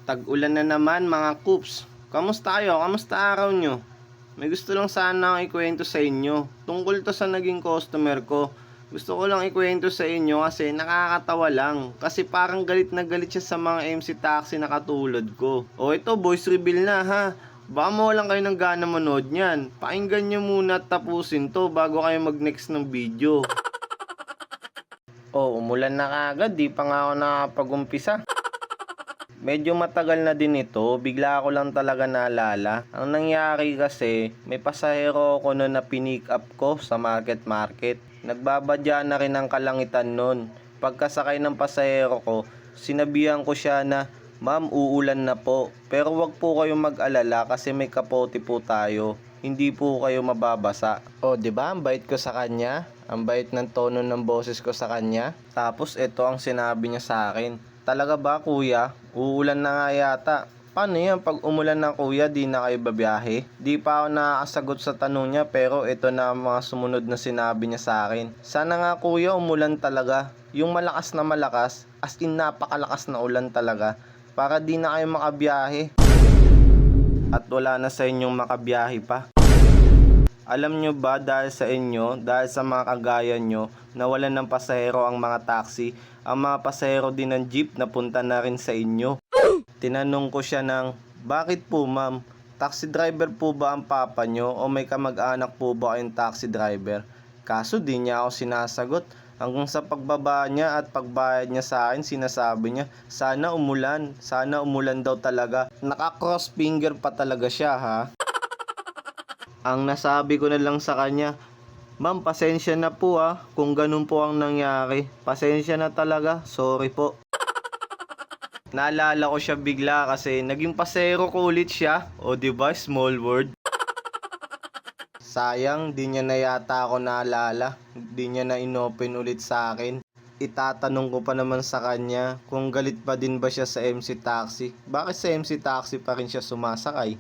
Tag-ulan na naman mga Coops. Kamusta kayo? Kamusta araw nyo? May gusto lang sana akong ikwento sa inyo. Tungkol to sa naging customer ko. Gusto ko lang ikwento sa inyo kasi nakakatawa lang. Kasi parang galit na galit siya sa mga MC Taxi na katulad ko. O ito, voice reveal na ha. Baka mawalan kayo ng gana manood niyan. Pakinggan nyo muna at tapusin to bago kayo mag-next ng video. Oh, umulan na kagad. Di pa nga ako nakapag-umpisa. Medyo matagal na din ito, bigla ko lang talaga naalala. Ang nangyari kasi, may pasahero ko noon na pinick up ko sa market. Nagbabadya na rin ang kalangitan noon. Pagkasakay ng pasahero ko, sinabihan ko siya na, "Ma'am, uulan na po. Pero wag po kayong mag-alala kasi may kapote po tayo. Hindi po kayo mababasa." O, 'di ba? Ang bait ko sa kanya. Ang bait ng tono ng boses ko sa kanya. Tapos ito ang sinabi niya sa akin. "Talaga ba kuya? Uulan na nga yata." Paano yan? Pag umulan na kuya, di na kayo babiyahe? Di pa ako nakakasagot sa tanong niya pero ito na ang mga sumunod na sinabi niya sa akin. "Sana nga kuya umulan talaga. Yung malakas na malakas, as in napakalakas na ulan talaga. Para di na kayo makabiyahe." At wala na sa inyong makabiyahe pa. Alam nyo ba dahil sa inyo, dahil sa mga kagaya nyo, nawalan ng pasahero ang mga taxi, ang mga pasahero din ng jeep napunta na rin sa inyo. Tinanong ko siya ng, "Bakit po ma'am? Taxi driver po ba ang papa nyo o may kamag-anak po ba kayong taxi driver?" Kaso di niya ako sinasagot. Hanggang sa pagbaba niya at pagbayad niya sa akin, sinasabi niya, sana umulan daw talaga. Naka-cross finger pa talaga siya ha. Ang nasabi ko na lang sa kanya, "Ma'am, pasensya na po kung ganun po ang nangyari. Pasensya na talaga, sorry po." Naalala ko siya bigla kasi naging pasero ko ulit siya. O diba, small world. Sayang, di niya na yata ako naalala. Di niya na inopen ulit sa akin. Itatanong ko pa naman sa kanya kung galit pa din ba siya sa MC Taxi. Bakit sa MC Taxi pa rin siya sumasakay?